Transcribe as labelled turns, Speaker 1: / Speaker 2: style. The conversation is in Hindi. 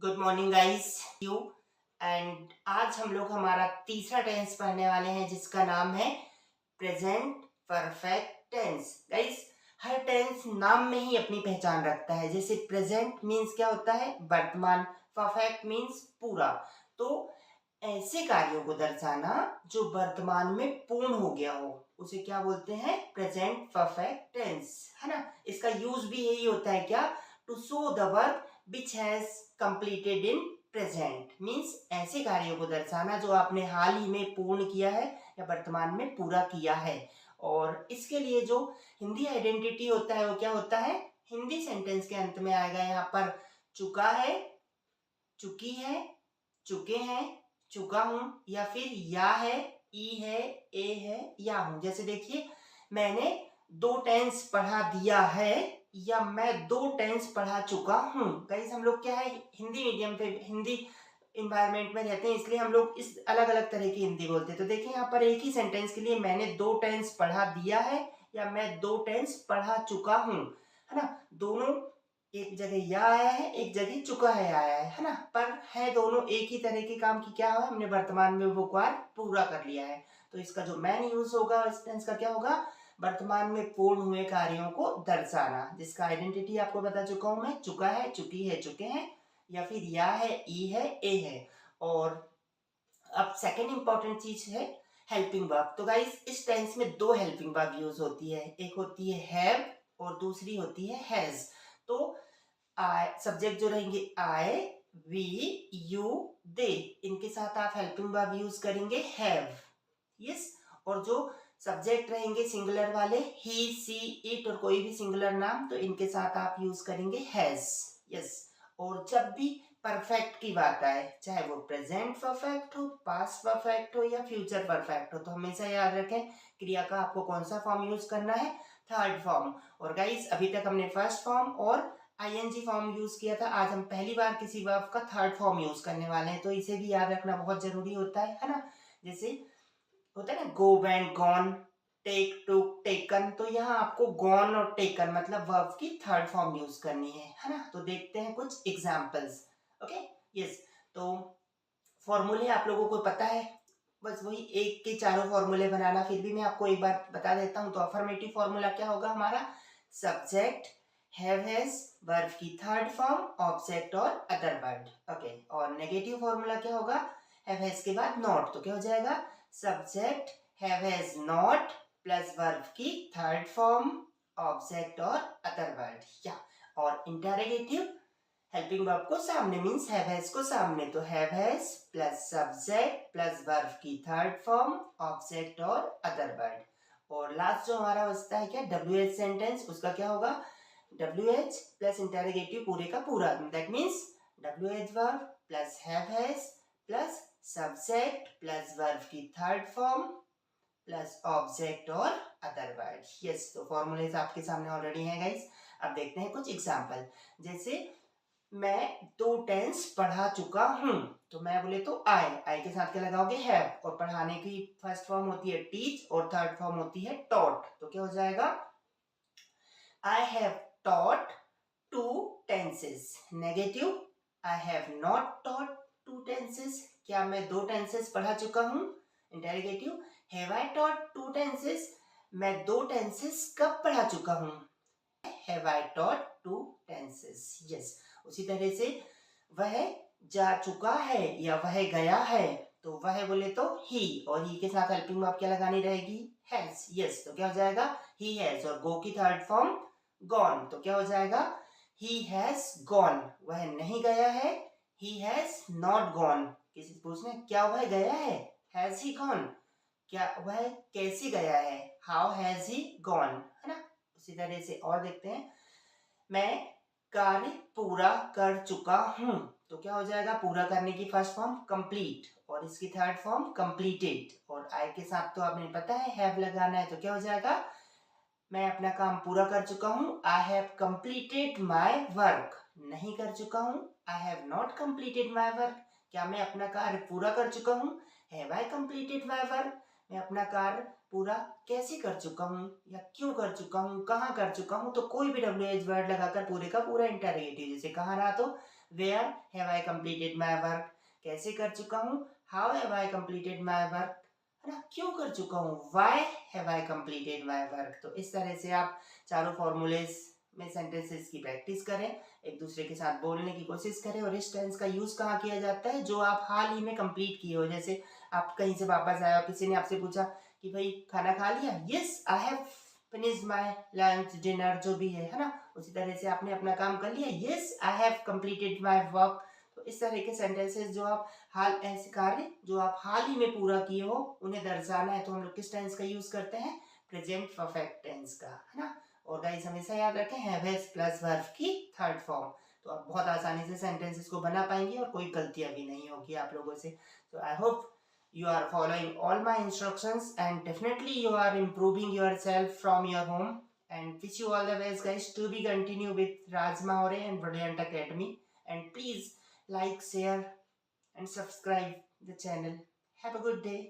Speaker 1: Good morning guys you and आज हम लोग हमारा तीसरा टेंस पढ़ने वाले हैं जिसका नाम है प्रेजेंट परफेक्ट टेंस। गाइस, हर टेंस नाम में ही अपनी पहचान रखता है। जैसे प्रेजेंट मीन्स क्या होता है, वर्तमान। परफेक्ट मीन्स पूरा। तो ऐसे कार्यों को दर्शाना जो वर्तमान में पूर्ण हो गया हो उसे क्या बोलते हैं, प्रेजेंट परफेक्ट टेंस, है ना। इसका यूज भी यही होता है, क्या, to show the work which has completed in present. Means ऐसे कार्यों को दर्शाना जो आपने हाल ही में पूर्ण किया है या वर्तमान में पूरा किया है। और इसके लिए जो हिंदी आइडेंटिटी होता है वो क्या होता है, हिंदी सेंटेंस के अंत में आएगा यहाँ पर चुका है, चुकी है, चुके हैं, चुका हूं, या फिर या है, ई है, ए है, या हूं। जैसे देखिए, मैंने दो टेंस पढ़ा दिया है या मैं दो टेंस पढ़ा चुका हूं। गाइस, हम लोग क्या है, हिंदी मीडियम पे, हिंदी इन्वायरमेंट में रहते हैं, इसलिए हम लोग इस अलग अलग तरह की हिंदी बोलते हैं। तो देखिए यहाँ पर एक ही सेंटेंस के लिए मैंने दो टेंस पढ़ा दिया है या मैं दो टेंस पढ़ा चुका हूं, है ना। दोनों एक जगह या आया है, एक जगह चुका है आया है ना। पर है दोनों एक ही तरह के काम की, क्या हुआ, हमने वर्तमान में वो कार्य पूरा कर लिया है। तो इसका जो मेन यूज होगा इस टेंस का क्या होगा, वर्तमान में पूर्ण हुए कार्यों को दर्शाना, जिसका आइडेंटिटी आपको बता चुका हूं मैं, चुका है, चुकी है, चुके हैं, या फिर या है, ई है, ए है। और अब सेकेंड इंपॉर्टेंट चीज है हेल्पिंग वर्ब। तो गाइस, इस टेंस में दो हेल्पिंग वर्ब यूज होती है, एक होती है हैव और दूसरी होती है हैज। तो आई सब्जेक्ट जो रहेंगे, आई, वी, यू, दे, इनके साथ आप हेल्पिंग वर्ब यूज करेंगे हैव। यस। और जो सब्जेक्ट रहेंगे सिंगुलर वाले, ही, सी, इट और कोई भी सिंगुलर नाम, तो इनके साथ आप यूज करेंगे हैज। यस। और जब भी परफेक्ट की बात आए, चाहे वो प्रेजेंट परफेक्ट हो, पास्ट परफेक्ट हो या फ्यूचर परफेक्ट हो, तो हमेशा याद रखें क्रिया का आपको कौन सा फॉर्म यूज करना है, थर्ड फॉर्म। और गाइस, अभी तक हमने फर्स्ट फॉर्म और आईएनजी फॉर्म यूज किया था, आज हम पहली बार किसी वर्ब का थर्ड फॉर्म यूज करने वाले हैं, तो इसे भी याद रखना बहुत जरूरी होता है ना। जैसे होता है ना, गो, वेंट, गॉन, टेक, टुक, टेकन, तो यहाँ आपको गॉन और टेकन मतलब वर्ब की थर्ड फॉर्म यूज करनी है ना। तो देखते हैं कुछ एग्जांपल्स। ओके। यस। तो फॉर्मूले आप लोगों को पता है, बस वही एक के चारों फॉर्मूले बनाना, फिर भी मैं आपको एक बार बता देता हूं। तो अफर्मेटिव फॉर्मूला क्या होगा हमारा, सब्जेक्ट, हैव हैज, वर्ब की थर्ड फॉर्म, ऑब्जेक्ट और अदर वर्ड। ओके। और नेगेटिव फॉर्मूला क्या होगा, हैव हैज के बाद नॉट, तो क्या हो जाएगा, subject have has not plus verb की थर्ड फॉर्म, ऑब्जेक्ट और अदर वर्ड। या और इंटरोगेटिव, हेल्पिंग वर्ब को सामने मीन्स हैव हैज को सामने, तो have has plus subject plus verb की थर्ड फॉर्म, ऑब्जेक्ट और अदर वर्ड। और लास्ट जो हमारा बचता है क्या, डब्ल्यू एच सेंटेंस, उसका क्या होगा, डब्ल्यू एच प्लस इंटरोगेटिव पूरे का पूरा, that means W H verb plus have has plus subject plus verb की थर्ड फॉर्म प्लस ऑब्जेक्ट और अदर वर्ड। यस। तो फॉर्मूलेज आपके सामने ऑलरेडी हैं गाइस। अब देखते हैं कुछ एग्जांपल। जैसे मैं दो टेंस पढ़ा चुका हूं, तो मैं बोले तो आई के साथ क्या लगाओगे, हैव, और पढ़ाने की फर्स्ट फॉर्म होती है टीच और थर्ड फॉर्म होती है टॉट, तो क्या हो जाएगा, I have taught two tenses. Negative, I have not taught two tenses, क्या मैं दो टेंसेस पढ़ा चुका हूं। Interrogative, have I taught two tenses, मैं दो टेंसेस कब पढ़ा चुका हूं, have I taught two tenses. Yes. उसी तरह से वह जा चुका है या वह गया है, तो वह बोले तो ही, और ही के साथ हेल्पिंग वर्ब क्या लगानी रहेगी, हैज। यस। तो क्या हो जाएगा, ही हैज, और गो की थर्ड फॉर्म गॉन, तो क्या हो जाएगा, ही हैज गॉन, वह नहीं गया है, ही हैज नॉट गॉन। किसी से पूछना क्या वह गया है, हैज ही गॉन, क्या वह कैसे गया है, हाउ हैज ही गॉन, है ना। उसी तरह से और देखते हैं, मैं कार्य पूरा कर चुका हूं, तो क्या हो जाएगा, पूरा करने की फर्स्ट फॉर्म कंप्लीट और इसकी थर्ड फॉर्म कंप्लीटेड, और आई के साथ तो आपने पता है हैव लगाना है, तो क्या हो जाएगा, मैं अपना काम पूरा कर चुका हूं, I have completed my work. नहीं कर चुका हूं, आई have not completed my work, क्या मैं अपना कार्य पूरा कर चुका हूं, have I completed my work, मैं अपना कार्य पूरा कैसे कर चुका हूँ या क्यों कर चुका हूँ, कहाँ कर चुका हूँ, तो कोई भी डब्ल्यू एच वर्ड लगाकर पूरे का पूरा इंटरोगेटिव, जैसे कहाँ रहा, तो where have I completed my work, कैसे कर चुका हूँ, how have I completed my work, है ना, क्यों कर चुका हूँ, why have I completed my work. तो इस तरह से आप चारों फॉर्मूलेस में सेंटेंसेस की प्रैक्टिस करें, एक दूसरे के साथ बोलने की कोशिश करें। और इस टेंस का यूज कहाँ किया जाता है, जो आप हाल ही में कंप्लीट किए हो। जैसे आप कहीं से वापस आए और किसी ने आपसे पूछा कि भाई खाना खा लिया, yes I have finished my lunch dinner, जो भी है ना, उसी तरह से आपने अपना काम कर लिया, yes I have completed my work. तो इस तरह के सेंटेंसेस जो आप हाल, ऐसे कार्य जो आप हाल ही में पूरा किए हो उन्हें दर्शाना है, तो हम लोग किस टेंस का यूज करते हैं, प्रेजेंट परफेक्ट टेंस का, है ना। और गाइस हमेशा याद रखें हैव हैज प्लस वर्ब की थर्ड फॉर्म, तो आप बहुत आसानी से सेंटेंसेस को बना पाएंगे और कोई गलतियां भी नहीं होगी आप लोगों से। तो I hope you are following all my instructions and definitely you are improving yourself from your home, and wish you all the best guys to be continue with Raj Mahore and Brilliant Academy, and please like, share and subscribe the channel. Have a good day.